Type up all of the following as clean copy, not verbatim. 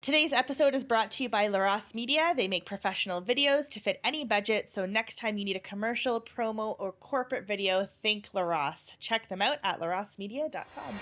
Today's episode is brought to you by LaRosse Media. They make professional videos to fit any budget, so next time you need a commercial, promo, or corporate video, think LaRosse. Check them out at larossemedia.com.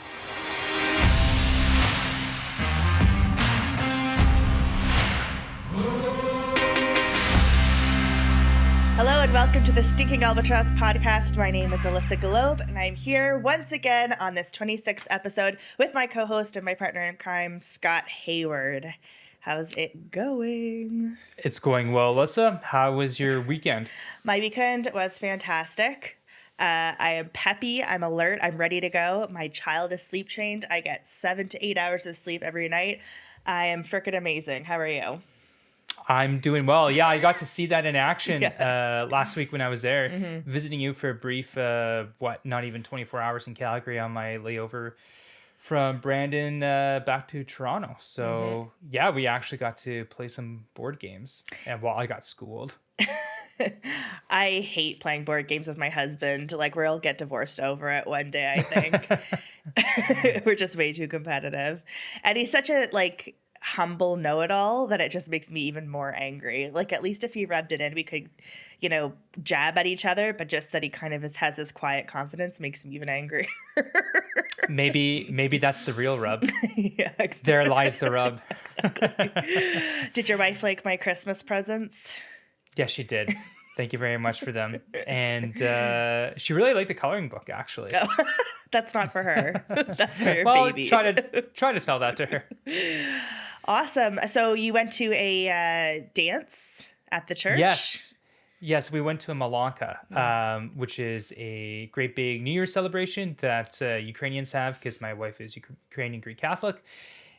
Hello and welcome to the Stinking Albatross Podcast. My name is Alissa and I'm here once again on this 26th episode with my co-host and my partner in crime, Scott Hayward. How's it going? It's going well, Alissa. How was your weekend? My weekend was fantastic. I am peppy. I'm alert. I'm ready to go. My child is sleep trained. I get 7 to 8 hours of sleep every night. I am freaking amazing. How are you? I'm doing well. Yeah, I got to see that in action last week when I was there, visiting you for a brief, not even 24 hours in Calgary on my layover from Brandon back to Toronto. So, yeah, we actually got to play some board games. And I got schooled. I hate playing board games with my husband. Like, we'll get divorced over it one day, I think. We're just way too competitive. And he's such a, humble know-it-all that it just makes me even more angry. Like, at least if he rubbed it in, we could, jab at each other, but just that he kind of has this quiet confidence makes me even angrier. Maybe that's the real rub. Yeah, exactly. There lies the rub. Exactly. Did your wife like my Christmas presents? Yes, she did. Thank you very much for them. And she really liked the coloring book, actually. Oh, that's not for her. That's for your baby. Try to tell that to her. Awesome. So you went to a dance at the church? Yes, we went to a Malonka, which is a great big New Year's celebration that Ukrainians have because my wife is Ukrainian Greek Catholic.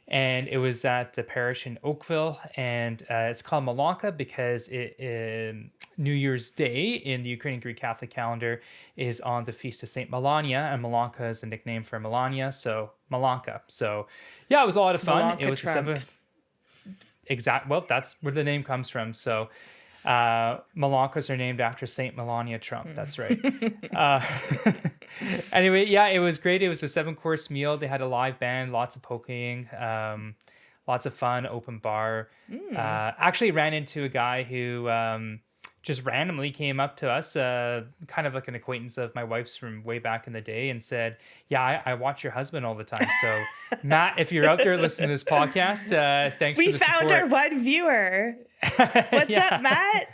And it was at the parish in Oakville, and it's called Malonka because New Year's Day in the Ukrainian Greek Catholic calendar is on the feast of Saint Melania, and Malonka is the nickname for Melania, so Malonka. So, yeah, it was a lot of fun. Malonka it was Trump. That's where the name comes from. So, Malonkas are named after Saint Melania Trump. That's right. Anyway, yeah, it was great. It was a 7-course meal. They had a live band, lots of poking, lots of fun, open bar. Actually ran into a guy who just randomly came up to us, kind of like an acquaintance of my wife's from way back in the day, and said, yeah, I watch your husband all the time. So, Matt, if you're out there listening to this podcast, thanks for the support. We found our one viewer. What's up, Matt?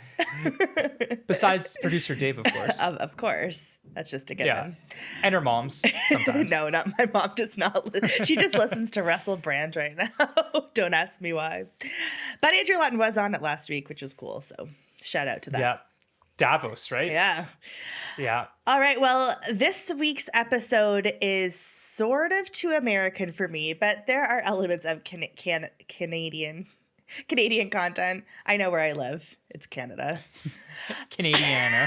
Besides producer Dave, of course. Of course. That's just a given. Yeah. And her mom's sometimes. No, not my mom does not. She just listens to Russell Brand right now. Don't ask me why. But Andrew Lutton was on it last week, which was cool. So shout out to that. Yeah. Davos, right? Yeah. Yeah. All right. Well, this week's episode is sort of too American for me, but there are elements of Canadian content. I know where I live. It's Canada. Canadiana.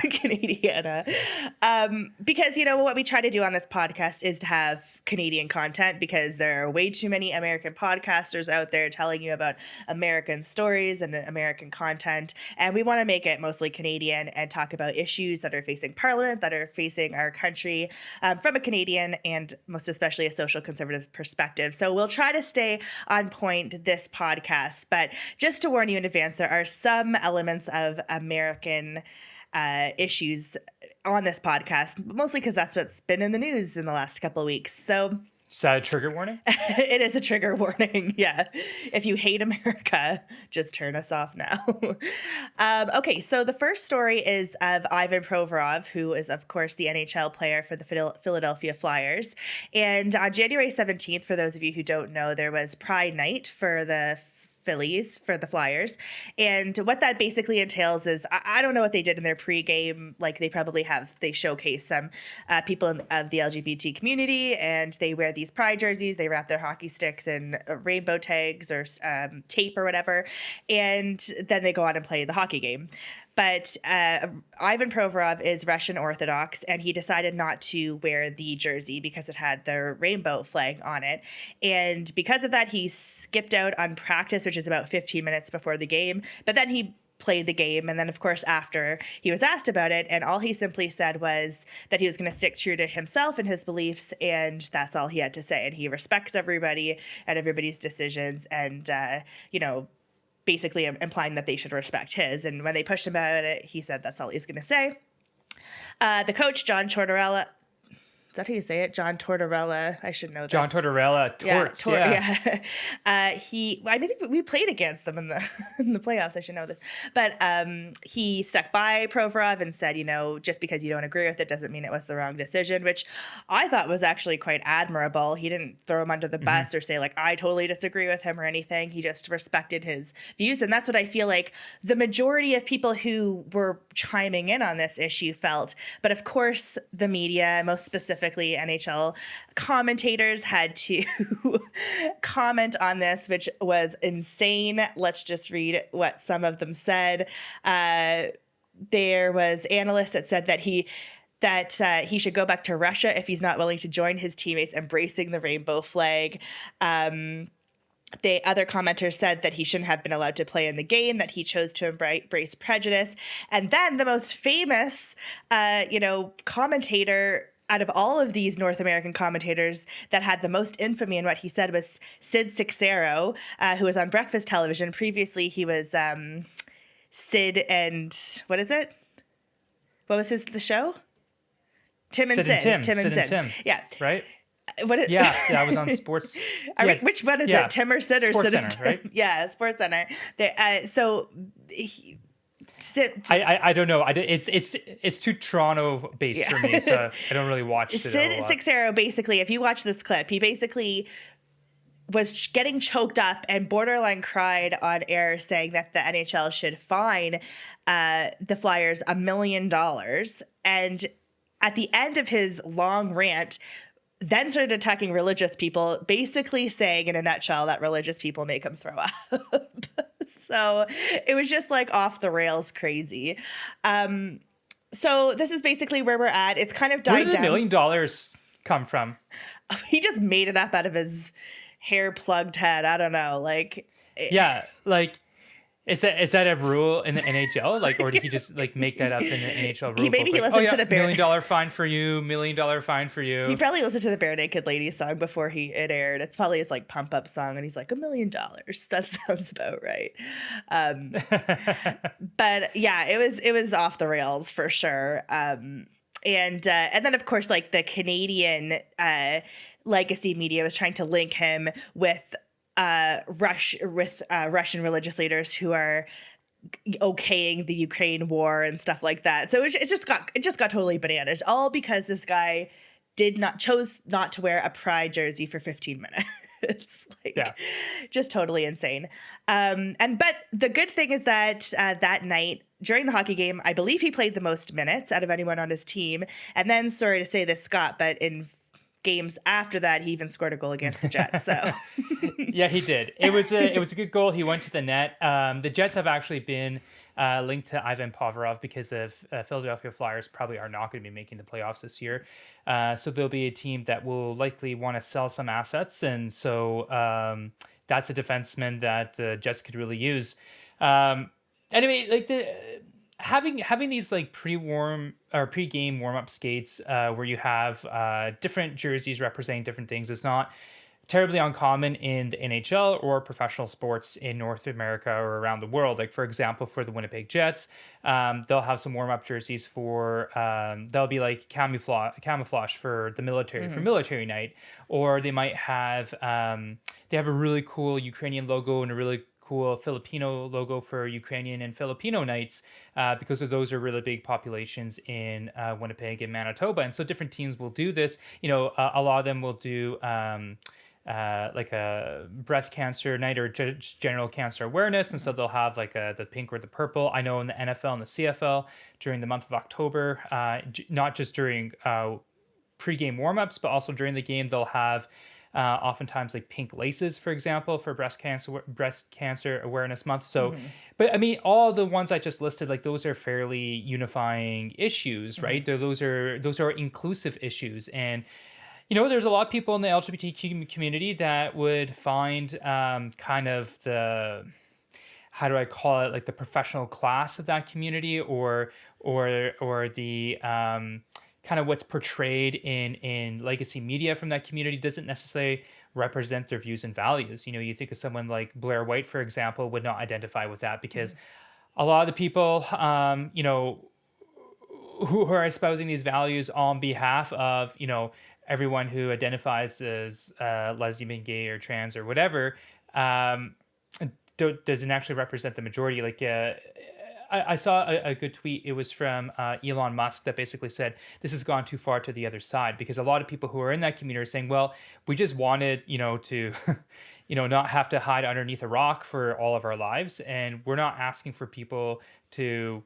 Because, what we try to do on this podcast is to have Canadian content because there are way too many American podcasters out there telling you about American stories and American content. And we want to make it mostly Canadian and talk about issues that are facing Parliament, that are facing our country from a Canadian and most especially a social conservative perspective. So we'll try to stay on point this podcast. But just to warn you in advance, there are some elements of American issues on this podcast, mostly because that's what's been in the news in the last couple of weeks. So is that a trigger warning? It is a trigger warning. Yeah. If you hate America, just turn us off now. Okay. So the first story is of Ivan Provorov, who is, of course, the NHL player for the Philadelphia Flyers. And on January 17th, for those of you who don't know, there was Pride Night for the Phillies, for the Flyers. And what that basically entails is, I don't know what they did in their pregame. Like, they showcase some people of the LGBT community, and they wear these Pride jerseys. They wrap their hockey sticks in rainbow tags or tape or whatever. And then they go on and play the hockey game. But Ivan Provorov is Russian Orthodox, and he decided not to wear the jersey because it had the rainbow flag on it. And because of that, he skipped out on practice, which is about 15 minutes before the game. But then he played the game. And then, of course, after he was asked about it, and all he simply said was that he was going to stick true to himself and his beliefs, and that's all he had to say. And he respects everybody and everybody's decisions, and basically implying that they should respect his. And when they pushed him about it, he said that's all he's going to say. The coach, John Tortorella. Is that how you say it? John Tortorella. I should know this. John Tortorella, Torts, yeah. I think we played against them in the playoffs. I should know this. But he stuck by Provorov and said, just because you don't agree with it doesn't mean it was the wrong decision, which I thought was actually quite admirable. He didn't throw him under the bus or say, like, I totally disagree with him or anything. He just respected his views. And that's what I feel like the majority of people who were chiming in on this issue felt. But of course, the media, most specifically NHL commentators, had to comment on this, which was insane. Let's just read what some of them said. There was analysts that said that he should go back to Russia if he's not willing to join his teammates embracing the rainbow flag. The other commenters said that he shouldn't have been allowed to play in the game, that he chose to embrace prejudice. And then the most famous, commentator out of all of these North American commentators that had the most infamy in what he said was Sid Seixeiro, who was on breakfast television. Previously, he was Sid and what is it? What was the show? Tim and Sid. Tim and Sid. Yeah. Right? I was on sports. Which one is it? Tim or Sid or Sports Sid Center, right? Yeah, Sports Center. I don't know. It's too Toronto based for me, so I don't really watch it. Sid Seixeiro, basically, if you watch this clip, he basically was getting choked up and borderline cried on air, saying that the NHL should fine the Flyers $1 million. And at the end of his long rant, then started attacking religious people, basically saying in a nutshell that religious people make him throw up. So it was just like off the rails crazy. So this is basically where we're at. It's kind of died down. Where did the $1 million come from? He just made it up out of his hair plugged head. I don't know. Is that a rule in the NHL? Or did he just make that up in the NHL rule? He listened to the $1 million fine for you, $1 million fine for you. He probably listened to the Bare Naked Ladies song before it aired. It's probably his pump up song, and he's like $1 million. That sounds about right. But yeah, it was off the rails for sure. And then of course the Canadian legacy media was trying to link him with Russian religious leaders who are okaying the Ukraine war and stuff like that. So it just got totally bananas, all because this guy chose not to wear a Pride jersey for 15 minutes. It's just totally insane. But the good thing is that that night during the hockey game, I believe he played the most minutes out of anyone on his team. And then, sorry to say this, Scott, but in games after that, he even scored a goal against the Jets. So yeah, he did. It was a good goal. He went to the net. The Jets have actually been linked to Ivan Provorov because the Philadelphia Flyers probably are not going to be making the playoffs this year. So there'll be a team that will likely want to sell some assets, and so that's a defenseman that the Jets could really use. Anyway, having these pre-game warm-up skates where you have different jerseys representing different things is not terribly uncommon in the NHL or professional sports in North America or around the world. For example, for the Winnipeg Jets, they'll have some warm-up jerseys for they'll be camouflage for the military, for military night, or they might have they have a really cool Ukrainian logo and a really cool Filipino logo for Ukrainian and Filipino nights, because those are really big populations in Winnipeg and Manitoba. And so different teams will do this. A lot of them will do a breast cancer night or general cancer awareness. And so they'll have the pink or the purple. I know in the NFL and the CFL during the month of October, not just during pre-game warmups, but also during the game, they'll have oftentimes pink laces, for example, for breast cancer awareness month. So, but I mean, all the ones I just listed, those are fairly unifying issues, right? Those are inclusive issues. And, there's a lot of people in the LGBTQ community that would find kind of the, how do I call it, like the professional class of that community, or the kind of what's portrayed in legacy media from that community doesn't necessarily represent their views and values. You think of someone like Blair White, for example, would not identify with that because a lot of the people, who are espousing these values on behalf of, everyone who identifies as lesbian, gay, or trans, or whatever, um, doesn't actually represent the majority. Like, I saw a good tweet. It was from Elon Musk that basically said this has gone too far to the other side, because a lot of people who are in that community are saying, well, we just wanted, to, not have to hide underneath a rock for all of our lives. And we're not asking for people to,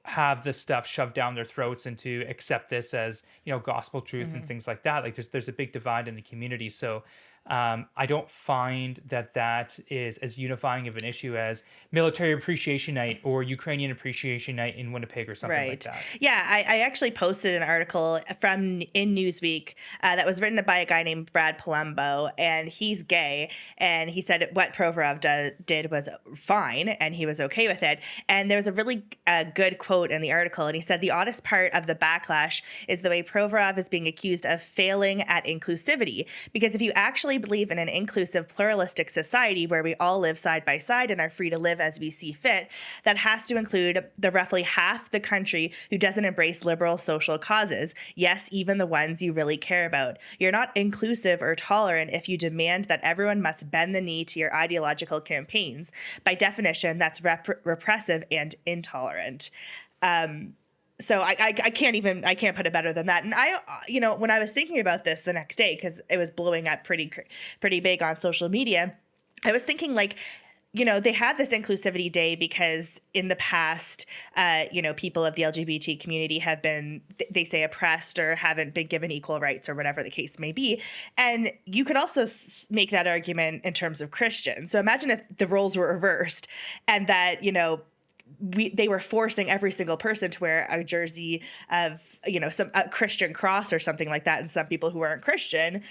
have this stuff shoved down their throats and to accept this as, gospel truth and things like that. Like there's a big divide in the community. So I don't find that is as unifying of an issue as Military Appreciation Night or Ukrainian Appreciation Night in Winnipeg or something like that. Yeah, I actually posted an article in Newsweek that was written by a guy named Brad Palumbo, and he's gay, and he said what Provorov did was fine, and he was okay with it. And there was a really good quote in the article, and he said the oddest part of the backlash is the way Provorov is being accused of failing at inclusivity, because if you actually believe in an inclusive, pluralistic society where we all live side by side and are free to live as we see fit, that has to include the roughly half the country who doesn't embrace liberal social causes. Yes, even the ones you really care about. You're not inclusive or tolerant if you demand that everyone must bend the knee to your ideological campaigns. By definition, that's repressive and intolerant. So I can't put it better than that. And when I was thinking about this the next day, because it was blowing up pretty big on social media, I was thinking they have this inclusivity day because in the past, people of the LGBT community have been, they say, oppressed or haven't been given equal rights or whatever the case may be. And you could also make that argument in terms of Christians. So imagine if the roles were reversed and that, they were forcing every single person to wear a jersey of, a Christian cross or something like that. And some people who aren't Christian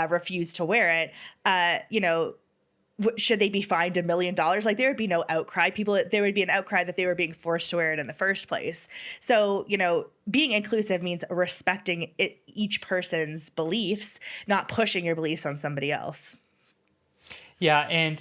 refused to wear it. Should they be fined $1 million? Like, there would be no outcry. There would be an outcry that they were being forced to wear it in the first place. So, being inclusive means respecting each person's beliefs, not pushing your beliefs on somebody else. Yeah, and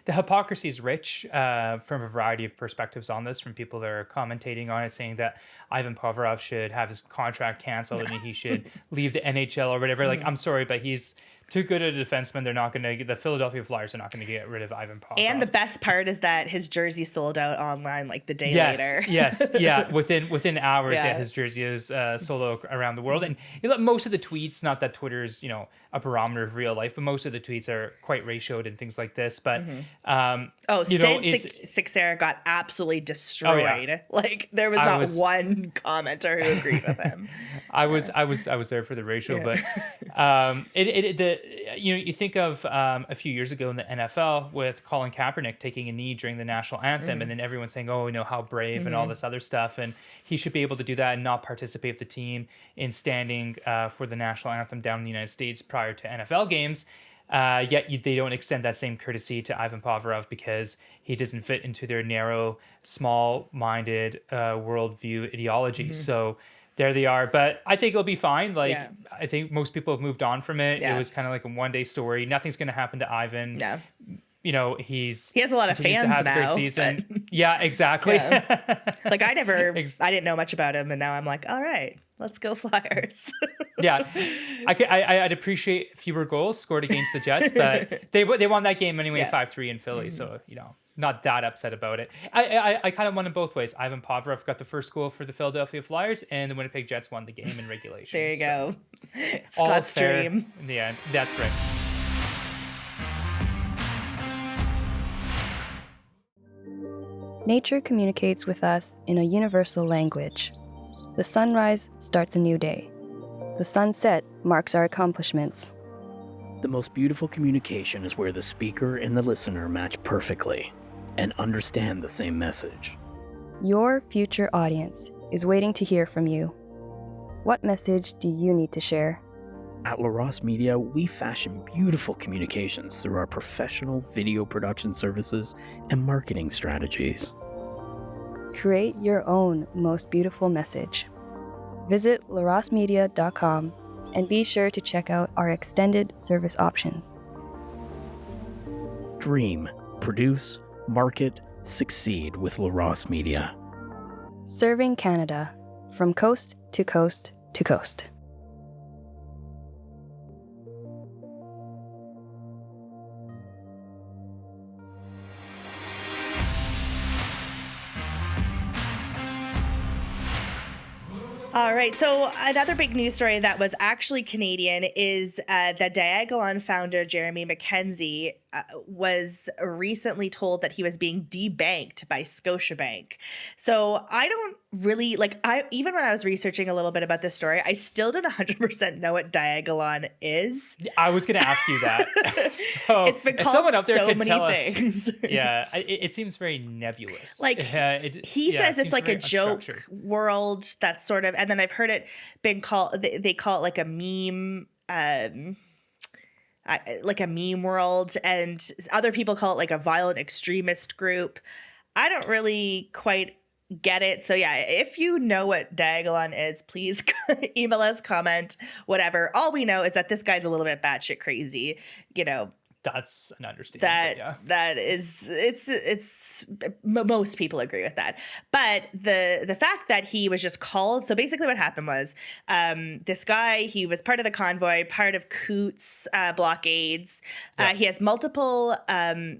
the hypocrisy is rich from a variety of perspectives on this, from people that are commentating on it, saying that Ivan Provorov should have his contract canceled and he should leave the NHL or whatever. Like, I'm sorry, but he's too good a defenseman. They're not going to, the Philadelphia Flyers are not going to get rid of Ivan Provorov. And the best part is that his jersey sold out online like the day later. Yeah. Within hours, his jersey is sold out around the world. And most of the tweets, not that Twitter is, a barometer of real life, but most of the tweets are quite ratioed and things like this. But Sixera got absolutely destroyed. Oh, yeah. Like, there was not one commenter who agreed with him. I was there for the ratio, but you think of a few years ago in the NFL with Colin Kaepernick taking a knee during the national anthem, and then everyone saying, "Oh, how brave," and all this other stuff, and he should be able to do that and not participate with the team in standing for the national anthem down in the United States prior to NFL games. Yet they don't extend that same courtesy to Ivan Provorov because he doesn't fit into their narrow, small-minded worldview ideology. So there they are. But I think it'll be fine. I think most people have moved on from it. Yeah. It was kind of like a one-day story. Nothing's going to happen to Ivan. Yeah. He has a lot of fans now. Great season. But, yeah, exactly. Yeah. Like, I didn't know much about him, and now I'm like, all right, let's go Flyers. Yeah, I'd appreciate fewer goals scored against the Jets, but they won that game anyway, 5-3 in Philly. So not that upset about it. I kind of won it both ways. Ivan Provorov got the first goal for the Philadelphia Flyers, and the Winnipeg Jets won the game in regulation. There you go. Scott's dream. In the end, that's right. Nature communicates with us in a universal language. The sunrise starts a new day. The sunset marks our accomplishments. The most beautiful communication is where the speaker and the listener match perfectly and understand the same message. Your future audience is waiting to hear from you. What message do you need to share? At LaRosse Media, we fashion beautiful communications through our professional video production services and marketing strategies. Create your own most beautiful message. Visit larosmedia.com and be sure to check out our extended service options. Dream, produce, market, succeed with LaRosse Media. Serving Canada from coast to coast to coast. All right. So another big news story that was actually Canadian is the Diagolon founder, Jeremy Mackenzie, was recently told that he was being debanked by Scotiabank. So I don't really even when I was researching a little bit about this story, I still don't 100% know what Diagolon is. I was going to ask you that. So It's been if called someone out there so could many tell things. us, yeah, it seems very nebulous. Like he says it's like a joke world that's sort of, and then I've heard it been called, they call it like a meme, like a meme world, and other people call it like a violent extremist group. I don't really quite get it. So yeah, if you know what Diagolon is, please email us, comment, whatever. All we know is that this guy's a little bit batshit crazy, you know. That's an understatement. That is, most people agree with that. But the fact that he was just called, so basically what happened was this guy, he was part of the convoy, part of Coots blockades. Yeah. He has multiple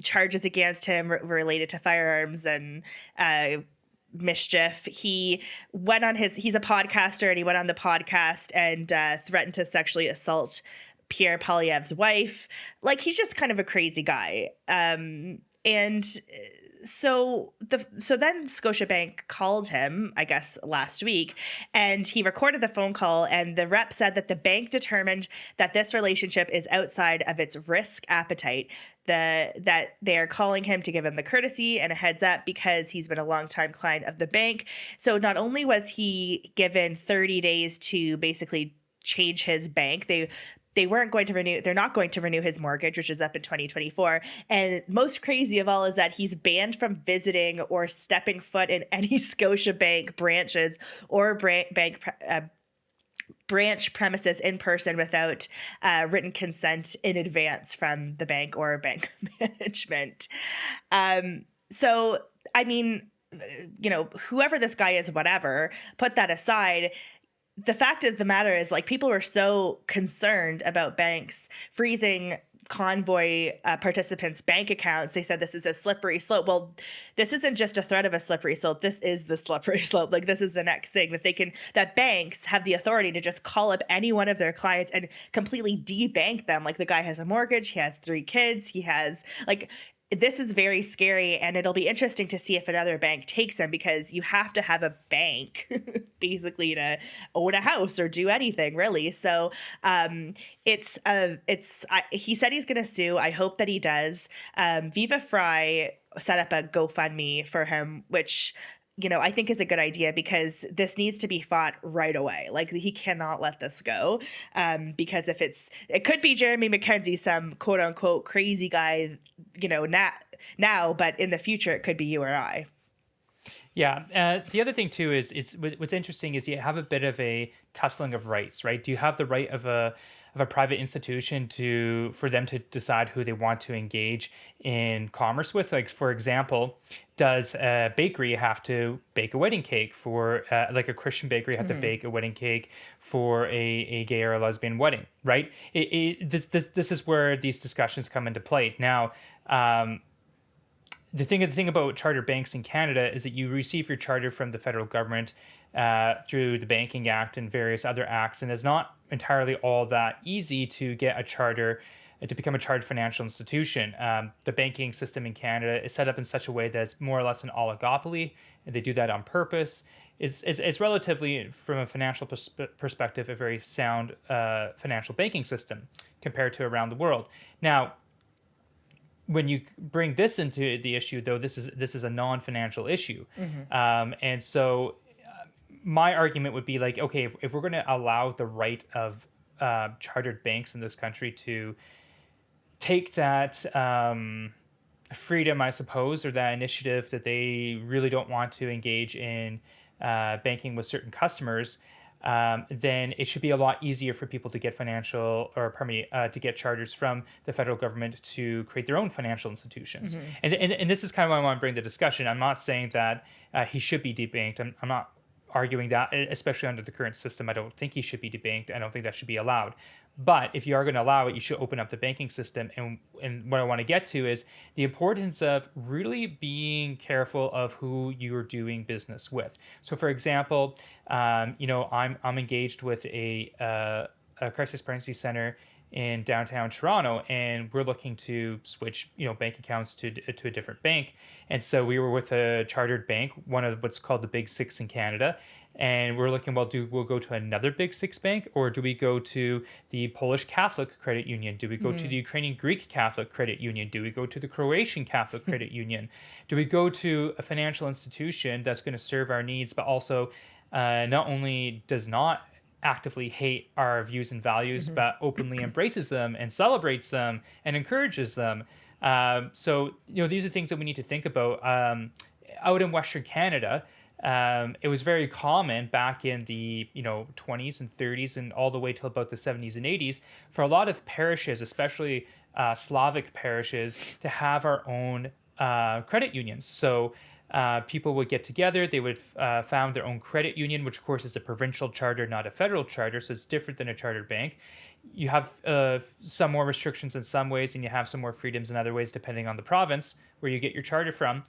charges against him related to firearms and mischief. He went on he's a podcaster, and he went on the podcast and threatened to sexually assault Pierre Poilievre's wife. Like, he's just kind of a crazy guy. And so then Scotiabank called him, I guess, last week, and he recorded the phone call, and the rep said that the bank determined that this relationship is outside of its risk appetite, that they are calling him to give him the courtesy and a heads up because he's been a longtime client of the bank. So not only was he given 30 days to basically change his bank, they're not going to renew his mortgage, which is up in 2024. And most crazy of all is that he's banned from visiting or stepping foot in any Scotiabank branches or branch premises in person without written consent in advance from the bank or bank management. So, I mean, you know, whoever this guy is, whatever, put that aside. The fact of the matter is, like, people were so concerned about banks freezing convoy participants' bank accounts. They said this is a slippery slope. Well, this isn't just a threat of a slippery slope. This is the slippery slope. Like, this is the next thing that banks have the authority to just call up any one of their clients and completely debank them. Like, the guy has a mortgage. He has 3 kids. He has, like, this is very scary, and it'll be interesting to see if another bank takes him, because you have to have a bank basically to own a house or do anything, really. So he said he's going to sue. I hope that he does. Viva Frei set up a GoFundMe for him, which, you know, I think is a good idea, because this needs to be fought right away. Like, he cannot let this go, because it could be Jeremy Mackenzie, some quote unquote crazy guy, you know, now, but in the future it could be you or I. Yeah. The other thing too is what's interesting is you have a bit of a tussling of rights, right? Do you have the right of a private institution for them to decide who they want to engage in commerce with? Like, for example, does a bakery have to bake a wedding cake for like a Christian bakery have to bake a wedding cake for a gay or a lesbian wedding, right? This is where these discussions come into play. Now, the thing about charter banks in Canada is that you receive your charter from the federal government through the Banking Act and various other acts, and it's not entirely all that easy to get a charter to become a chartered financial institution. The banking system in Canada is set up in such a way that it's more or less an oligopoly, and they do that on purpose. It's relatively, from a financial perspective, a very sound financial banking system compared to around the world. Now, when you bring this into the issue, though, this is a non-financial issue, and so my argument would be like, okay, if we're going to allow the right of chartered banks in this country to take that freedom, I suppose, or that initiative that they really don't want to engage in banking with certain customers, then it should be a lot easier for people to get to get charters from the federal government to create their own financial institutions. And this is kind of why I want to bring the discussion. I'm not saying that he should be debanked. I'm not arguing that, especially under the current system. I don't think he should be debanked. I don't think that should be allowed. But if you are going to allow it, you should open up the banking system. And what I want to get to is the importance of really being careful of who you're doing business with. So, for example, I'm engaged with a crisis pregnancy center in downtown Toronto, and we're looking to switch, bank accounts to a different bank. And so we were with a chartered bank, one of what's called the Big Six in Canada. And we're looking, we'll go to another Big Six bank, or do we go to the Polish Catholic Credit Union? Do we go to the Ukrainian Greek Catholic Credit Union? Do we go to the Croatian Catholic Credit Union? Do we go to a financial institution that's going to serve our needs, but also not only does not actively hate our views and values, but openly embraces them and celebrates them and encourages them? So these are things that we need to think about. Out in Western Canada, it was very common back in the 20s and 30s and all the way till about the 70s and 80s for a lot of parishes, especially Slavic parishes, to have our own credit unions. So people would get together, they would found their own credit union, which of course is a provincial charter, not a federal charter, so it's different than a chartered bank. You have some more restrictions in some ways, and you have some more freedoms in other ways, depending on the province where you get your charter from.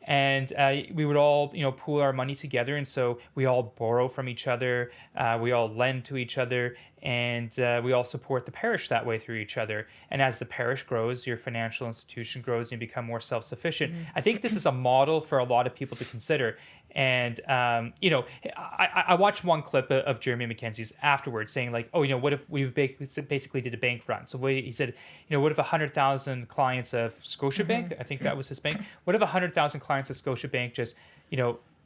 And we would all, pool our money together. And so we all borrow from each other. We all lend to each other. And we all support the parish that way through each other. And as the parish grows, your financial institution grows and you become more self-sufficient. I think this is a model for a lot of people to consider. And, I watched one clip of Jeremy McKenzie's afterwards saying like, what if we basically did a bank run? So he said, what if 100,000 clients of Scotiabank, I think that was his bank, what if 100,000 clients of Scotiabank just,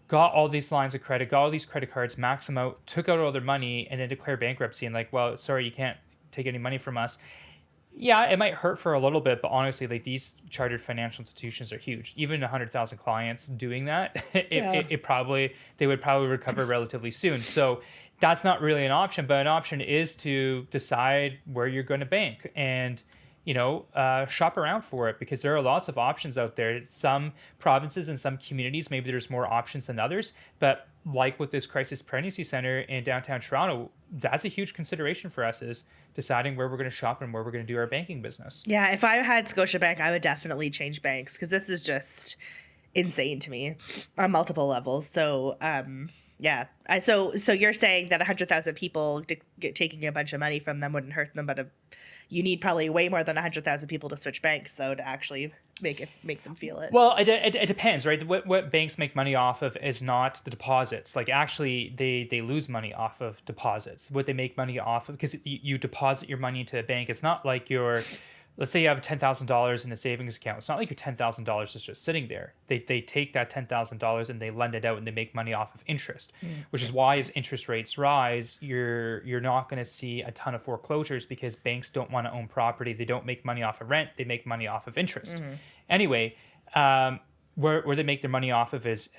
got all these lines of credit, got all these credit cards, maxed them out, took out all their money, and then declared bankruptcy and like, well, sorry, you can't take any money from us. Yeah, it might hurt for a little bit, but honestly, like these chartered financial institutions are huge. Even 100,000 clients doing that, they would probably recover relatively soon. So that's not really an option, but an option is to decide where you're going to bank and shop around for it, because there are lots of options out there. Some provinces and some communities, maybe there's more options than others, but like with this crisis pregnancy center in downtown Toronto, that's a huge consideration for us, is deciding where we're going to shop and where we're going to do our banking business. Yeah, if I had Scotiabank, I would definitely change banks, because this is just insane to me on multiple levels. So, so you're saying that 100,000 people taking a bunch of money from them wouldn't hurt them, but you need probably way more than 100,000 people to switch banks, though, to actually make them feel it. Well, it depends, right? What banks make money off of is not the deposits. Like actually, they lose money off of deposits. What they make money off of, because you deposit your money into a bank, it's not like let's say you have $10,000 in a savings account. It's not like your $10,000 is just sitting there. They take that $10,000 and they lend it out and they make money off of interest, which is why as interest rates rise, you're not going to see a ton of foreclosures, because banks don't want to own property. They don't make money off of rent. They make money off of interest. Anyway, where they make their money off of is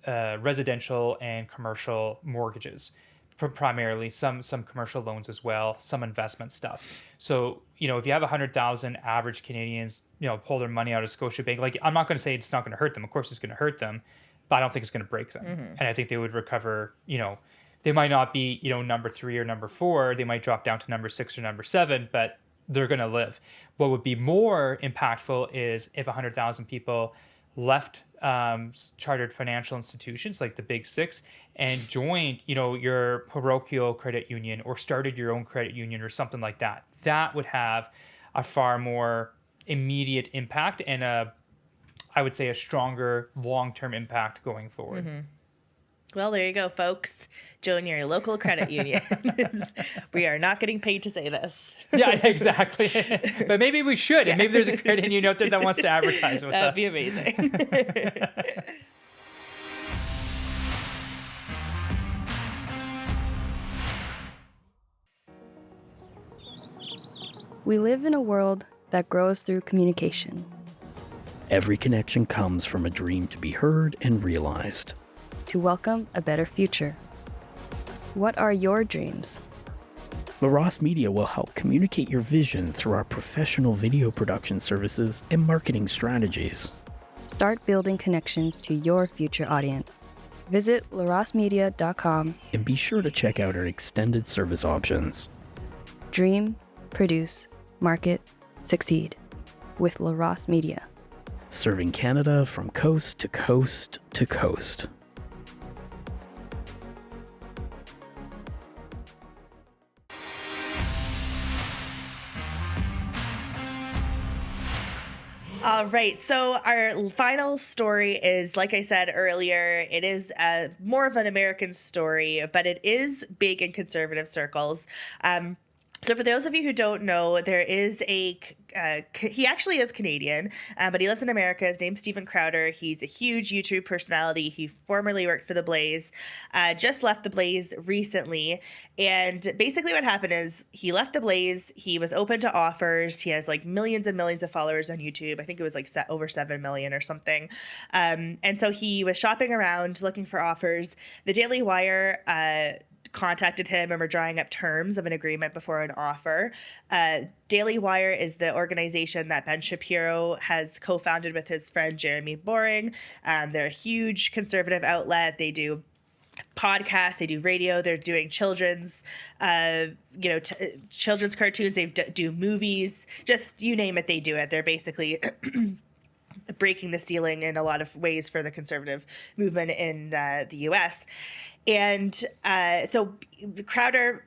residential and commercial mortgages. Primarily some commercial loans as well, some investment stuff. So, if you have 100,000 average Canadians, pull their money out of Scotiabank, like I'm not going to say it's not going to hurt them. Of course it's going to hurt them, but I don't think it's going to break them. And I think they would recover, they might not be, number 3 or number 4. They might drop down to number 6 or number 7, but they're going to live. What would be more impactful is if 100,000 people left chartered financial institutions like the Big Six and joined, your parochial credit union or started your own credit union or something like that. That would have a far more immediate impact and I would say a stronger long-term impact going forward. Well, there you go, folks. Join your local credit union. We are not getting paid to say this. Yeah, exactly. But maybe we should. And maybe there's a credit union out there that wants to advertise with us. That'd be amazing. We live in a world that grows through communication. Every connection comes from a dream to be heard and realized. To welcome a better future. What are your dreams? LaRosse Media will help communicate your vision through our professional video production services and marketing strategies. Start building connections to your future audience. Visit larosmedia.com. And be sure to check out our extended service options. Dream, produce, market, succeed with LaRosse Media. Serving Canada from coast to coast to coast. All right. So our final story is, like I said earlier, it is more of an American story, but it is big in conservative circles. So for those of you who don't know, there is he actually is Canadian, but he lives in America. His name's Steven Crowder. He's a huge YouTube personality. He formerly worked for The Blaze, just left The Blaze recently. And basically what happened is he left The Blaze. He was open to offers. He has like millions and millions of followers on YouTube. I think it was like over 7 million or something. And so he was shopping around looking for offers. The Daily Wire contacted him and were drawing up terms of an agreement before an offer. Daily Wire is the organization that Ben Shapiro has co-founded with his friend Jeremy Boring. They're a huge conservative outlet. They do podcasts, they do radio, they're doing children's, children's cartoons, they do movies, just you name it, they do it. They're basically breaking the ceiling in a lot of ways for the conservative movement in the U.S. And so Crowder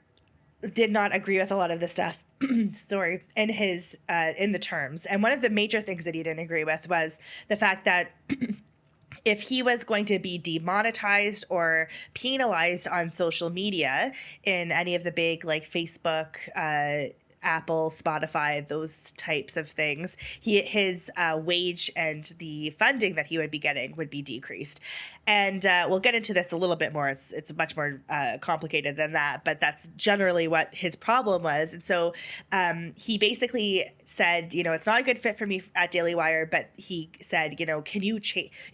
did not agree with a lot of the stuff, sorry, in the terms. And one of the major things that he didn't agree with was the fact that if he was going to be demonetized or penalized on social media in any of the big like Facebook, Apple, Spotify, those types of things, his wage and the funding that he would be getting would be decreased. And we'll get into this a little bit more. It's much more complicated than that, but that's generally what his problem was. And so he basically said, it's not a good fit for me at Daily Wire, but he said, can you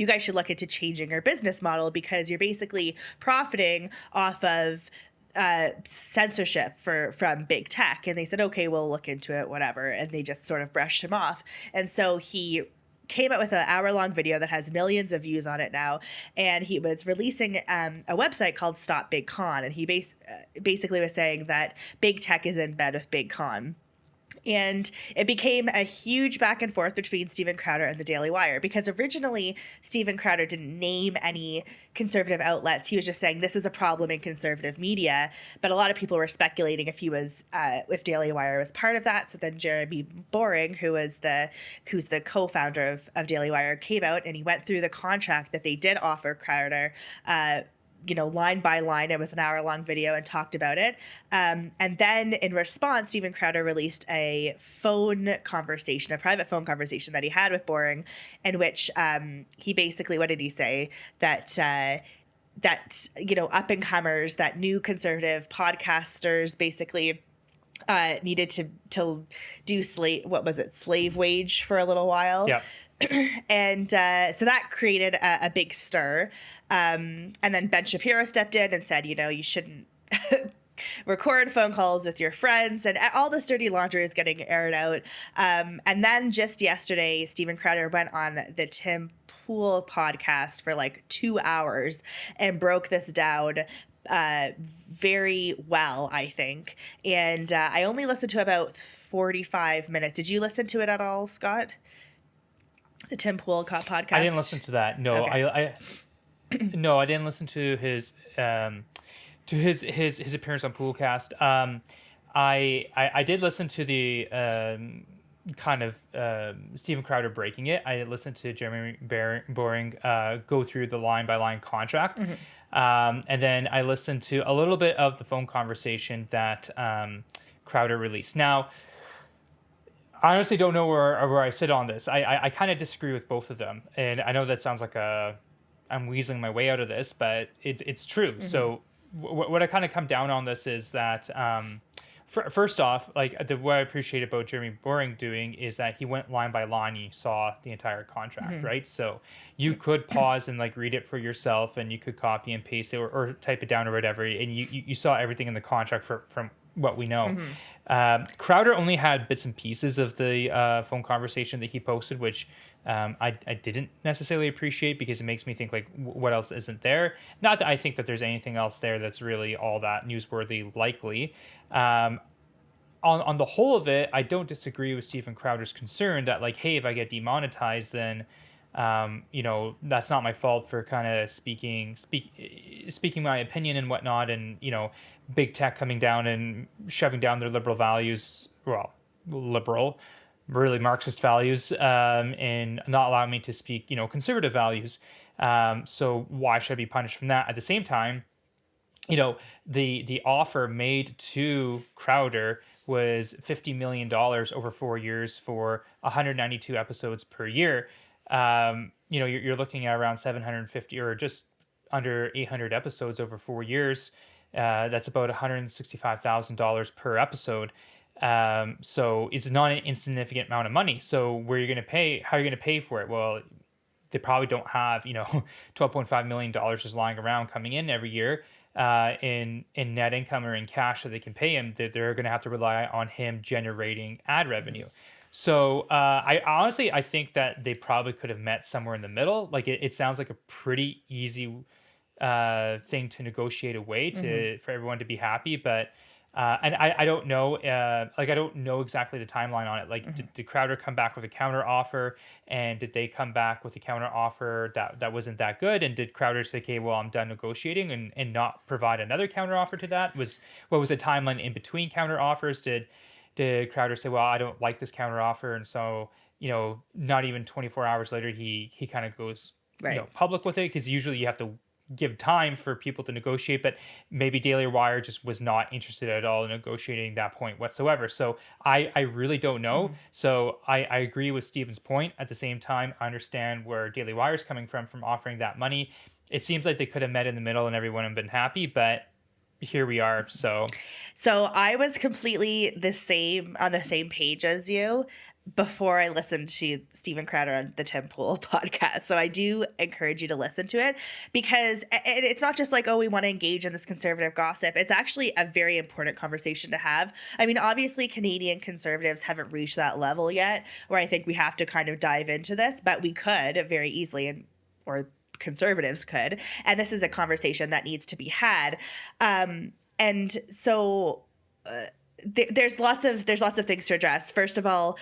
guys should look into changing your business model because you're basically profiting off of censorship from big tech. And they said, okay, we'll look into it, whatever. And they just sort of brushed him off. And so he came out with an hour-long video that has millions of views on it now. And he was releasing a website called Stop Big Con. And he basically was saying that big tech is in bed with big con. And it became a huge back and forth between Steven Crowder and the Daily Wire because originally Steven Crowder didn't name any conservative outlets. He was just saying this is a problem in conservative media. But a lot of people were speculating if Daily Wire was part of that. So then Jeremy Boring, who's the co-founder of Daily Wire, came out and he went through the contract that they did offer Crowder, line by line. It was an hour-long video and talked about it. And then in response, Steven Crowder released a private phone conversation that he had with Boring, in which he basically, what did he say? That up-and-comers, that new conservative podcasters basically needed to do slave wage for a little while. Yeah. And so that created a big stir. And then Ben Shapiro stepped in and said, you shouldn't record phone calls with your friends, and all this dirty laundry is getting aired out. And then just yesterday, Steven Crowder went on the Tim Pool podcast for like 2 hours and broke this down very well, I think. And I only listened to about 45 minutes. Did you listen to it at all, Scott? The Tim Pool podcast? I didn't listen to that. No, Okay. No, I didn't listen to his appearance on Poolcast. I did listen to the Steven Crowder breaking it. I listened to Jeremy Boring go through the line by line contract. Mm-hmm. And then I listened to a little bit of the phone conversation that Crowder released. Now, I honestly don't know where I sit on this. I kind of disagree with both of them. And I know that sounds like I'm weaseling my way out of this, but it's true. Mm-hmm. So what I kind of come down on this is that First off, like what I appreciate about Jeremy Boring doing is that he went line by line. You saw the entire contract, right? So you could pause and like read it for yourself, and you could copy and paste it or type it down or whatever, and you saw everything in the contract from what we know. Crowder only had bits and pieces of the phone conversation that he posted, which I didn't necessarily appreciate because it makes me think like what else isn't there. Not that I think that there's anything else there that's really all that newsworthy likely. On the whole of it, I don't disagree with Stephen Crowder's concern that like, hey, if I get demonetized, then that's not my fault for kind of speaking my opinion and whatnot, and big tech coming down and shoving down their liberal values, liberal, really Marxist values, and not allowing me to speak, conservative values. So why should I be punished from that? At the same time, the offer made to Crowder was $50 million over 4 years for 192 episodes per year. You're looking at around 750 or just under 800 episodes over 4 years. That's about $165,000 per episode. So it's not an insignificant amount of money. So how are you going to pay for it? Well, they probably don't have, $12.5 million just lying around coming in every year in net income or in cash that they can pay him. They're going to have to rely on him generating ad revenue. So I think that they probably could have met somewhere in the middle. Like it sounds like a pretty easy thing to negotiate away for everyone to be happy. But and I don't know, I don't know exactly the timeline on it. Like, did Crowder come back with a counter offer, and did they come back with a counter offer that wasn't that good? And did Crowder say, okay, well, I'm done negotiating, and not provide another counter offer to that? What was the timeline in between counter offers? Did Crowder say, well, I don't like this counter offer, and so not even 24 hours later he kind of goes public with it? Because usually you have to give time for people to negotiate, but maybe Daily Wire just was not interested at all in negotiating that point whatsoever. So I really don't know. So I agree with Stephen's point. At the same time, I understand where Daily Wire is coming from offering that money. It seems like they could have met in the middle and everyone had been happy, but here we are. So I was completely on the same page as you before I listened to Stephen Crowder on the Tim Pool podcast. So I do encourage you to listen to it, because it's not just like, oh, we want to engage in this conservative gossip. It's actually a very important conversation to have. I mean, obviously Canadian conservatives haven't reached that level yet where I think we have to kind of dive into this, but we could very easily, or conservatives could. And this is a conversation that needs to be had. And so there's lots of things to address. First of all,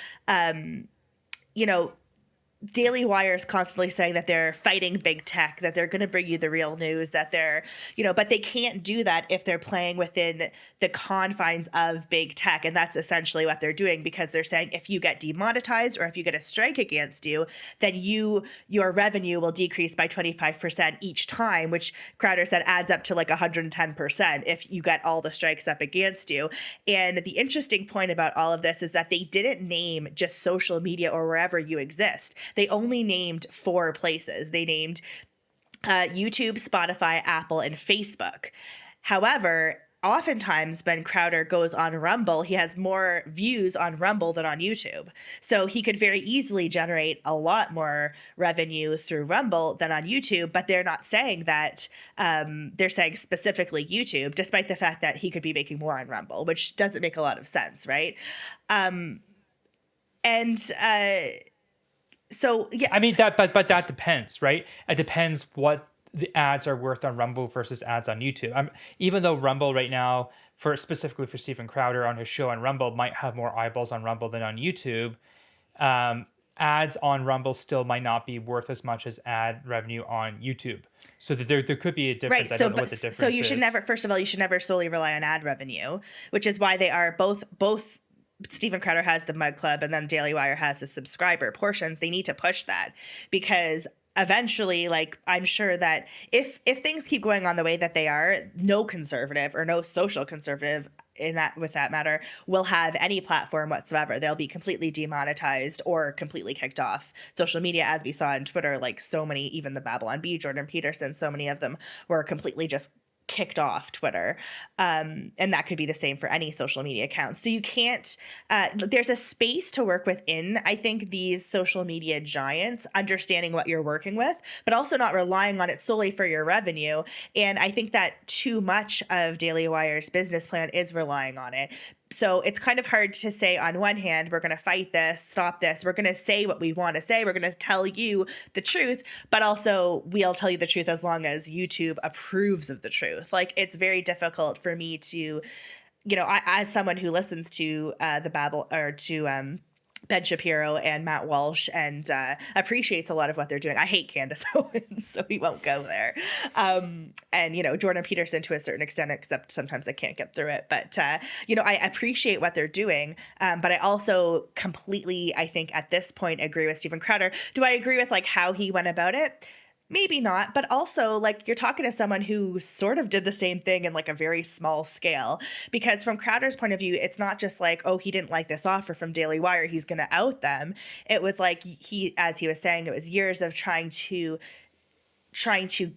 Daily Wire is constantly saying that they're fighting big tech, that they're going to bring you the real news, that they're, but they can't do that if they're playing within the confines of big tech. And that's essentially what they're doing, because they're saying if you get demonetized or if you get a strike against you, then your revenue will decrease by 25% each time, which Crowder said adds up to like 110% if you get all the strikes up against you. And the interesting point about all of this is that they didn't name just social media or wherever you exist. They only named 4 places. They named YouTube, Spotify, Apple, and Facebook. However, oftentimes when Crowder goes on Rumble, he has more views on Rumble than on YouTube. So he could very easily generate a lot more revenue through Rumble than on YouTube, but they're not saying that. They're saying specifically YouTube, despite the fact that he could be making more on Rumble, which doesn't make a lot of sense, right? So yeah, I mean but that depends, right? It depends what the ads are worth on Rumble versus ads on YouTube. Even though Rumble right now, specifically for Stephen Crowder on his show on Rumble, might have more eyeballs on Rumble than on YouTube, ads on Rumble still might not be worth as much as ad revenue on YouTube. So that there could be a difference. Right. I don't know what the difference is. So you should never, first of all, you should never solely rely on ad revenue, which is why they are both. Stephen Crowder has the Mug Club and then Daily Wire has the subscriber portions. They need to push that, because eventually, like, I'm sure that if things keep going on the way that they are, no conservative or no social conservative with that matter will have any platform whatsoever. They'll be completely demonetized or completely kicked off social media, as we saw on Twitter. Like, so many, even the Babylon Bee, Jordan Peterson, so many of them were completely just kicked off Twitter. And that could be the same for any social media account. So you can't, there's a space to work within, I think, these social media giants, understanding what you're working with, but also not relying on it solely for your revenue. And I think that too much of Daily Wire's business plan is relying on it. So it's kind of hard to say on one hand, we're going to fight this, stop this. We're going to say what we want to say. We're going to tell you the truth, but also we'll tell you the truth as long as YouTube approves of the truth. Like, it's very difficult for me to, as someone who listens to the Babel or to Ben Shapiro and Matt Walsh and appreciates a lot of what they're doing. I hate Candace Owens, so we won't go there. And, Jordan Peterson to a certain extent, except sometimes I can't get through it. But, I appreciate what they're doing. But I also completely, I think at this point, agree with Steven Crowder. Do I agree with like how he went about it? Maybe not, but also like you're talking to someone who sort of did the same thing in like a very small scale, because from Crowder's point of view, it's not just like, oh, he didn't like this offer from Daily Wire, he's going to out them. It was like as he was saying, it was years of trying to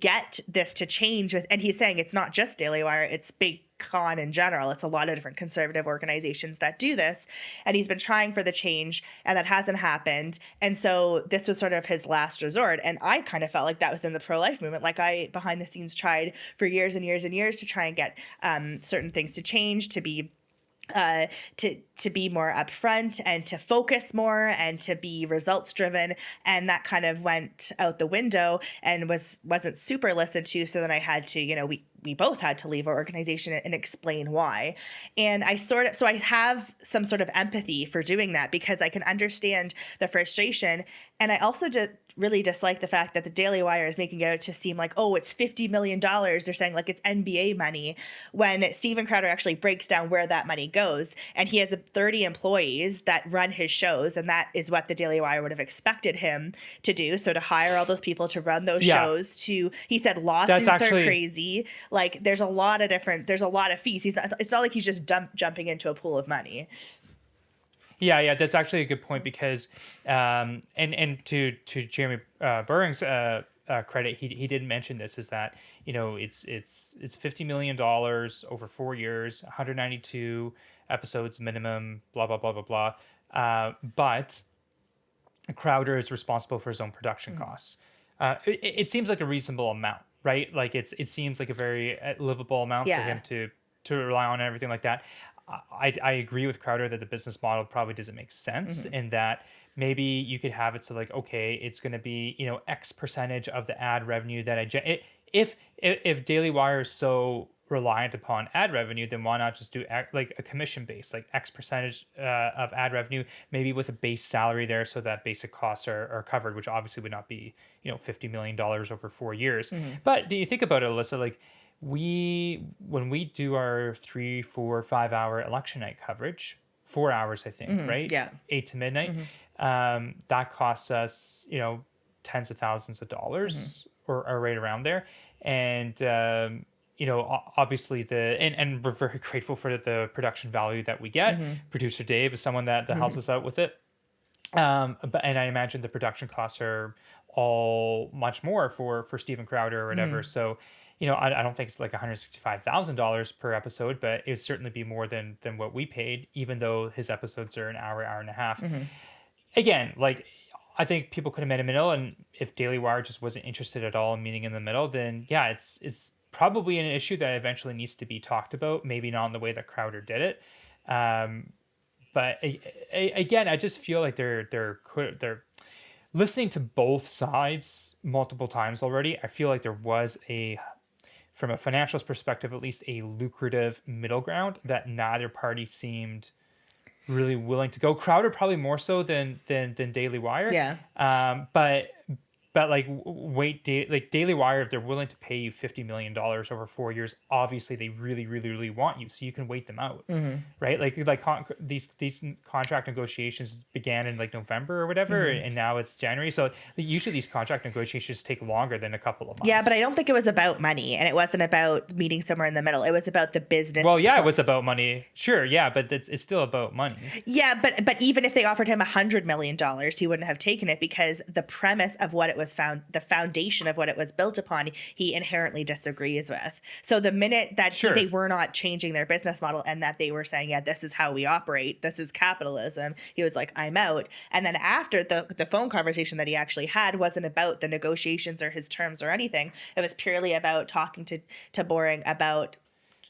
get this to change with, and he's saying it's not just Daily Wire, it's big con in general. It's a lot of different conservative organizations that do this, and he's been trying for the change, and that hasn't happened. And so this was sort of his last resort. And I kind of felt like that within the pro-life movement. Like, I behind the scenes tried for years and years and years to try and get certain things to change, to be to be more upfront and to focus more and to be results driven, and that kind of went out the window and wasn't super listened to. So then I had to, we both had to leave our organization and explain why. And so I have some sort of empathy for doing that, because I can understand the frustration. And I also really dislike the fact that the Daily Wire is making it out to seem like, oh, it's $50 million. They're saying like it's NBA money, when Steven Crowder actually breaks down where that money goes. And he has 30 employees that run his shows, and that is what the Daily Wire would have expected him to do. So to hire all those people to run those shows, he said lawsuits are crazy. Like, there's a lot of fees. It's not like he's just jumping into a pool of money. Yeah, that's actually a good point, because and to Jeremy Burring's credit, he did mention this, is that it's $50 million over 4 years, 192 episodes minimum, blah blah blah blah blah. But Crowder is responsible for his own production costs. It seems like a reasonable amount, right? Like it seems like a very livable amount for him to rely on and everything like that. I agree with Crowder that the business model probably doesn't make sense, in that maybe you could have it so like, okay, it's going to be, X percentage of the ad revenue that if Daily Wire is so reliant upon ad revenue, then why not just do like a commission base, like X percentage of ad revenue, maybe with a base salary there, so that basic costs are covered, which obviously would not be, $50 million over 4 years. But do you think about it, Alissa, like, when we do our 3, 4, 5 hour election night coverage, 4 hours, I think, right? Yeah. 8 to midnight. That costs us, tens of thousands of dollars or right around there. And, obviously and we're very grateful for the production value that we get. Producer Dave is someone that helps us out with it. And I imagine the production costs are all much more for Steven Crowder or whatever. So, I don't think it's like $165,000 per episode, but it would certainly be more than what we paid, even though his episodes are an hour and a half. Again, like, I think people could have met in the middle, and if Daily Wire just wasn't interested at all in meeting in the middle, then yeah, it's probably an issue that eventually needs to be talked about. Maybe not in the way that Crowder did it, but again, I just feel like they're listening to both sides multiple times already. I feel like there was from a financials perspective, at least, a lucrative middle ground that neither party seemed really willing to go. Crowder probably more so than Daily Wire. Yeah. But like Daily Wire, if they're willing to pay you $50 million over 4 years, obviously they really, really, really want you, so you can wait them out, right? Like these contract negotiations began in like November or whatever, and now it's January. So usually these contract negotiations take longer than a couple of months. Yeah, but I don't think it was about money, and it wasn't about meeting somewhere in the middle. It was about the business. Well, yeah, it was about money, sure, yeah, but it's still about money. Yeah, but even if they offered him $100 million, he wouldn't have taken it, because the premise of what it was was the foundation of what it was built upon, he inherently disagrees with. So the minute that Sure. they were not changing their business model and that they were saying, yeah, this is how we operate, this is capitalism, he was like, I'm out. And then after the phone conversation that he actually had wasn't about the negotiations or his terms or anything. It was purely about talking to Boring about,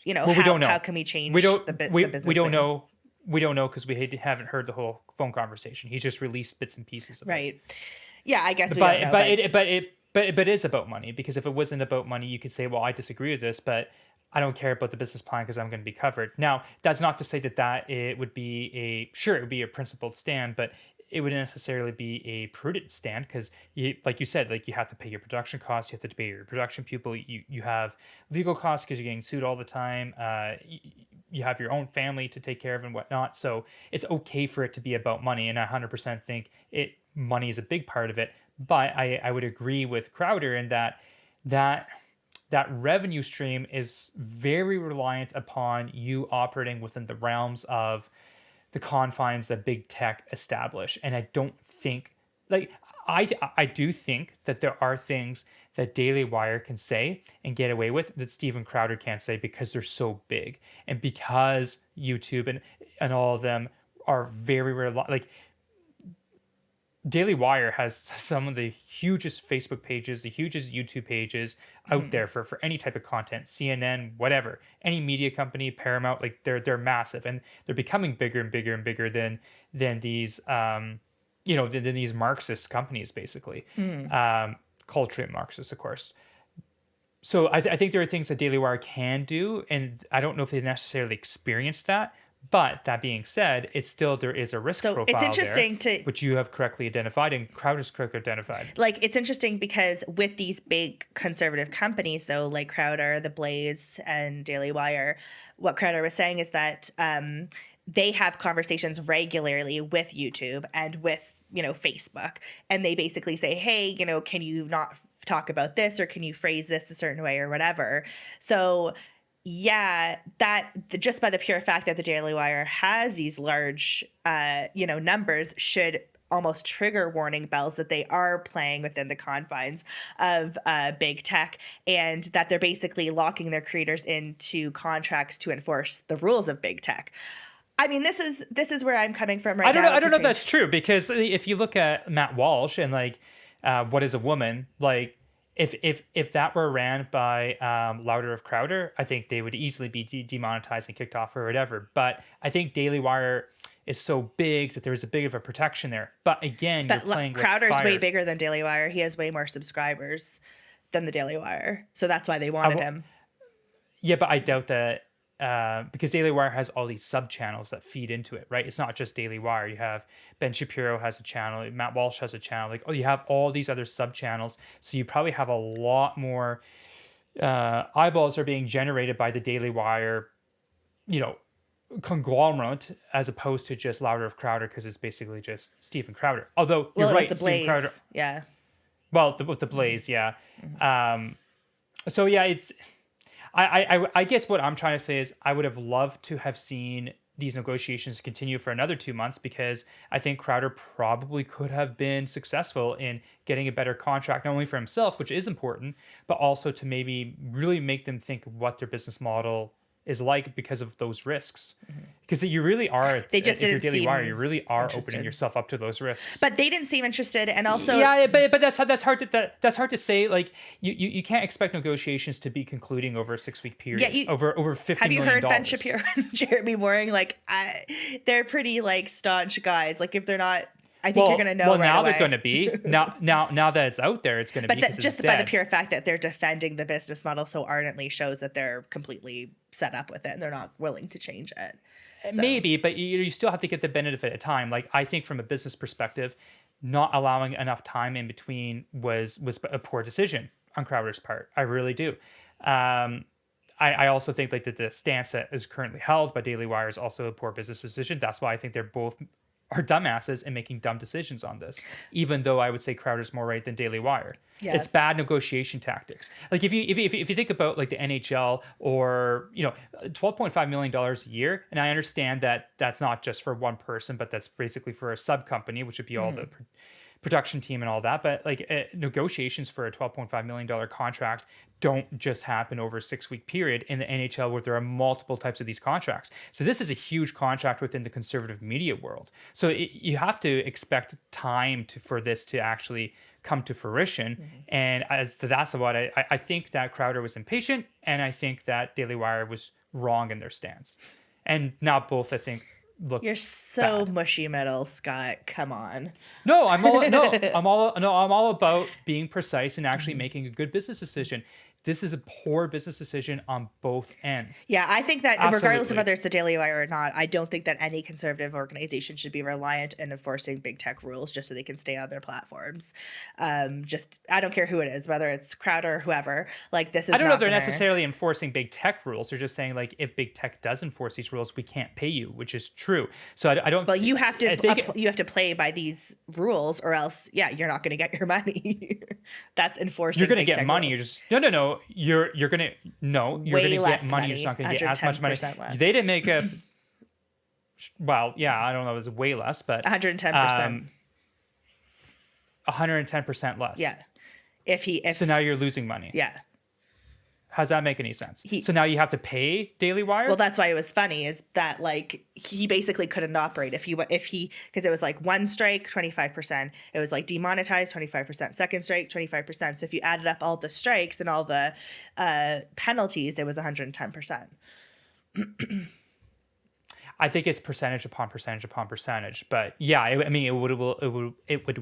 Well, we don't know. how can we change We don't. the business We don't thing. know. We don't know because we haven't heard the whole phone conversation. He just released bits and pieces of it. Right. Yeah, I guess we don't know. But it is about money, because if it wasn't about money, you could say, well, I disagree with this, but I don't care about the business plan because I'm going to be covered. Now, that's not to say that it would be it would be a principled stand, but it wouldn't necessarily be a prudent stand, because like you said, like you have to pay your production costs, you have to pay your production people, you have legal costs because you're getting sued all the time. You have your own family to take care of and whatnot. So it's okay for it to be about money. And I 100% think money is a big part of it. But I would agree with Crowder in that revenue stream is very reliant upon you operating within the realms of the confines that big tech establish. And I don't think, like, I do think that there are things that Daily Wire can say and get away with that Steven Crowder can't say, because they're so big, and because YouTube and all of them are very like Daily Wire has some of the hugest Facebook pages, the hugest YouTube pages out there for any type of content, CNN, whatever, any media company, Paramount, like they're massive, and they're becoming bigger and bigger and bigger than these than these Marxist companies, basically. Culturally Marxist, of course. So I think there are things that Daily Wire can do, and I don't know if they necessarily experienced that. But that being said, there is a risk profile it's interesting there, which you have correctly identified and Crowder's correctly identified. Like, it's interesting because with these big conservative companies, though, like Crowder, The Blaze, and Daily Wire, what Crowder was saying is that they have conversations regularly with YouTube and with, Facebook. And they basically say, hey, can you not talk about this, or can you phrase this a certain way or whatever? So yeah, that just by the pure fact that the Daily Wire has these large, numbers should almost trigger warning bells that they are playing within the confines of big tech, and that they're basically locking their creators into contracts to enforce the rules of big tech. I mean, this is where I'm coming from right now. I don't know if that's true, because if you look at Matt Walsh and like What Is a Woman, like if that were ran by Louder of Crowder, I think they would easily be demonetized and kicked off or whatever. But I think Daily Wire is so big that there's a bit of a protection there. But again, you're playing with Crowder's fire. way bigger than Daily Wire. He has way more subscribers than the Daily Wire, so that's why they wanted him. Yeah, but I doubt that. Because Daily Wire has all these sub channels that feed into it, right? It's not just Daily Wire. You have Ben Shapiro has a channel, Matt Walsh has a channel, you have all these other sub channels. So you probably have a lot more eyeballs are being generated by the Daily Wire, conglomerate, as opposed to just Louder of Crowder, because it's basically just Steven Crowder. Although you're right, the Steven Blaze. Crowder. Yeah. Well, with the Blaze, yeah. So yeah, it's. I guess what I'm trying to say is I would have loved to have seen these negotiations continue for another 2 months, because I think Crowder probably could have been successful in getting a better contract, not only for himself, which is important, but also to maybe really make them think what their business model is like because of those risks. Because you really are, They just if you're didn't Daily Wire, seem you really are interested. opening yourself up to those risks. But they didn't seem interested, and also yeah, but that's hard to say. Like you can't expect negotiations to be concluding over a 6-week period. Yeah, over $50 have you million. heard Ben Shapiro and Jeremy Boring? Like, they're pretty staunch guys. Like, if they're not, I think you're gonna know. Well, right now away. they're gonna be now that it's out there, it's gonna be. But just it's by the dead. pure fact that they're defending the business model so ardently shows that they're completely set up with it and they're not willing to change it. So. Maybe, but you still have to get the benefit of time. Like, I think from a business perspective, not allowing enough time in between was a poor decision on Crowder's part. I really do. I also think that the stance that is currently held by Daily Wire is also a poor business decision. That's why I think they're both are dumbasses and making dumb decisions on this, even though I would say Crowder's more right than Daily Wire. Yeah. It's bad negotiation tactics. Like if you think about like the NHL or $12.5 million a year, and I understand that that's not just for one person, but that's basically for a sub company, which would be all the production team and all that, but like negotiations for a $12.5 million contract don't just happen over a 6-week period in the NHL where there are multiple types of these contracts. So this is a huge contract within the conservative media world. So you have to expect time for this to actually come to fruition. And as to that's what I think that Crowder was impatient, and I think that Daily Wire was wrong in their stance. And now both, I think, look. You're so bad. mushy middle, Scott. Come on. No, I'm all about being precise and actually making a good business decision. This is a poor business decision on both ends. Yeah, I think that regardless of Absolutely. whether it's the Daily Wire or not, I don't think that any conservative organization should be reliant in enforcing big tech rules just so they can stay on their platforms. I don't care who it is, whether it's Crowder or whoever. Like, this is I don't know not if they're gonna- necessarily enforcing big tech rules. They're just saying, like, if big tech does enforce these rules, we can't pay you, which is true. So I don't. But you have to I think- you have to play by these rules, or else, yeah, you're not going to get your money. That's enforcing. You're going to big get tech money. rules. You're just no. You're going to Way get less money. You're just not going to get as much money. 110% less. They didn't make a. Well, yeah, I don't know. It was way less, but 110%. 110% less. Yeah. If So now you're losing money. yeah. How does that make any sense? So now you have to pay Daily Wire? Well, that's why it was funny, is that like he basically couldn't operate if he because it was like one strike, 25%. It was like demonetized, 25%. Second strike, 25%. So if you added up all the strikes and all the penalties, it was 110%. I think it's percentage upon percentage upon percentage, but yeah, I mean, it would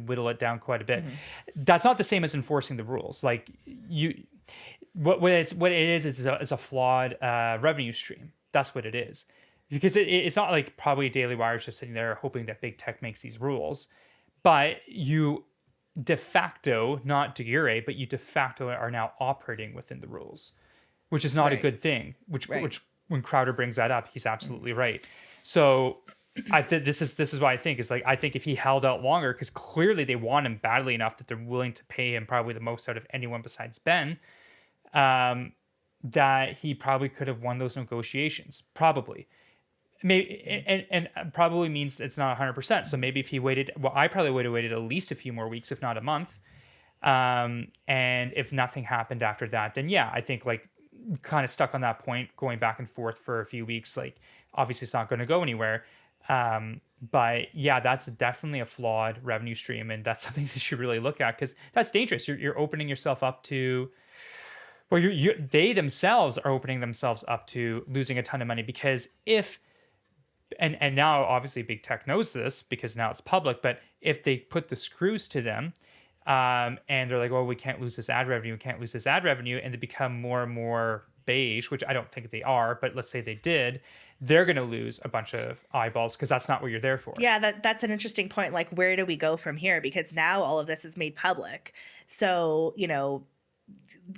whittle it down quite a bit. That's not the same as enforcing the rules. Like what it is a flawed revenue stream. That's what it is, because it's not like probably Daily Wire is just sitting there hoping that big tech makes these rules, but you de facto, not de jure, but you de facto are now operating within the rules, which is not a Right. good thing. Which when Crowder brings that up, he's absolutely right. So this is what I think is like, I think if he held out longer, because clearly they want him badly enough that they're willing to pay him probably the most out of anyone besides Ben, that he probably could have won those negotiations. Probably. Maybe, and probably means it's not 100%. So maybe if he waited, well, I probably would have waited at least a few more weeks, if not a month. And if nothing happened after that, then yeah, I think like kind of stuck on that point, going back and forth for a few weeks. Like obviously it's not going to go anywhere. But yeah, that's definitely a flawed revenue stream, and that's something that you should really look at, because that's dangerous. You're opening yourself up to, well, they themselves are opening themselves up to losing a ton of money, because if, and now obviously big tech knows this because now it's public, but if they put the screws to them, and they're like, oh, we can't lose this ad revenue, and they become more and more beige, which I don't think they are, but let's say they did, they're going to lose a bunch of eyeballs, because that's not what you're there for. Yeah, that's an interesting point. Like, where do we go from here? Because now all of this is made public. So,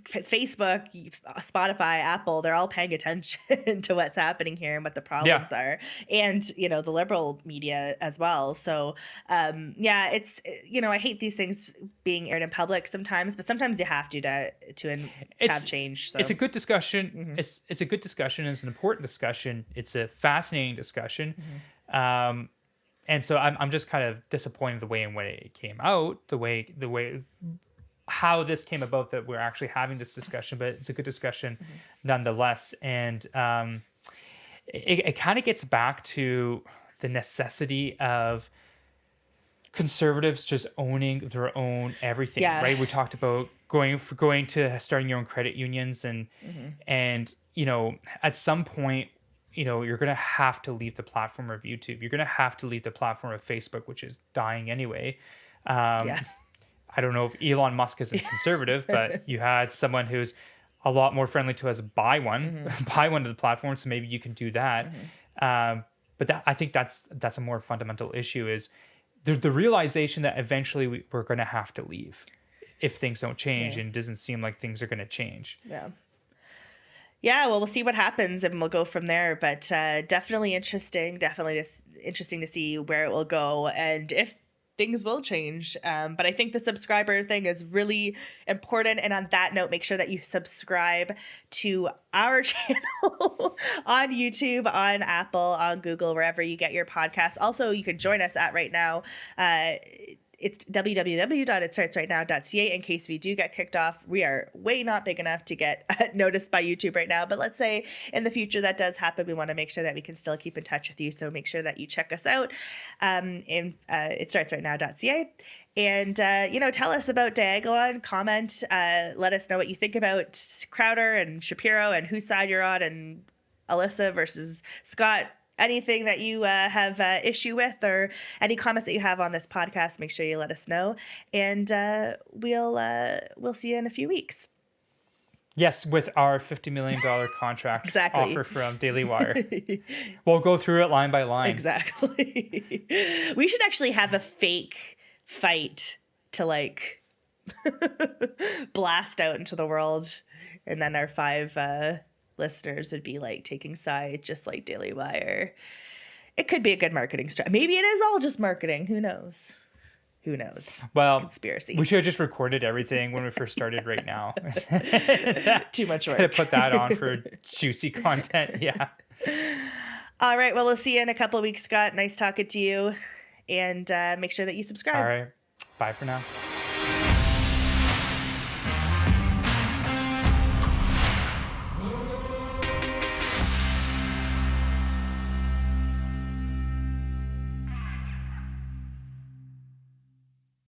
Facebook, Spotify, Apple, they're all paying attention to what's happening here and what the problems are. And, the liberal media as well. So, it's, I hate these things being aired in public sometimes, but sometimes you have to have change. So. It's a good discussion. It's a good discussion. It's an important discussion. It's a fascinating discussion. And so I'm just kind of disappointed the way in which it came out, the way how this came about, that we're actually having this discussion, but it's a good discussion nonetheless. And it kind of gets back to the necessity of conservatives just owning their own everything, right? We talked about going to starting your own credit unions, and at some point, you're going to have to leave the platform of YouTube. You're going to have to leave the platform of Facebook, which is dying anyway. I don't know if Elon Musk isn't conservative, but you had someone who's a lot more friendly to us buy one of the platforms, so maybe you can do that. But I think that's a more fundamental issue, is the realization that eventually we're going to have to leave if things don't change, and it doesn't seem like things are going to change. Yeah, well, we'll see what happens, and we'll go from there. But definitely interesting. Definitely just interesting to see where it will go, and if things will change. But I think the subscriber thing is really important. And on that note, make sure that you subscribe to our channel on YouTube, on Apple, on Google, wherever you get your podcasts. Also, you can join us at RightNow. it's www.itstartsrightnow.ca in case we do get kicked off. We are way not big enough to get noticed by YouTube right now, but let's say in the future that does happen. We want to make sure that we can still keep in touch with you. So make sure that you check us out in itstartsrightnow.ca. And, tell us about Diagolon, comment, let us know what you think about Crowder and Shapiro and whose side you're on, and Alissa versus Scott. Anything that you have issue with, or any comments that you have on this podcast, make sure you let us know. And we'll see you in a few weeks. Yes, with our $50 million contract Exactly. offer from Daily Wire. We'll go through it line by line. Exactly. We should actually have a fake fight to like blast out into the world, and then our 5 listeners would be like taking sides, just like Daily Wire. It could be a good marketing strategy. Maybe it is all just marketing. Who knows? Well, conspiracy. We should have just recorded everything when we first started right now. Too much work. Gotta put that on for juicy content. Yeah. All right. Well, we'll see you in a couple of weeks, Scott. Nice talking to you. And make sure that you subscribe. All right. Bye for now.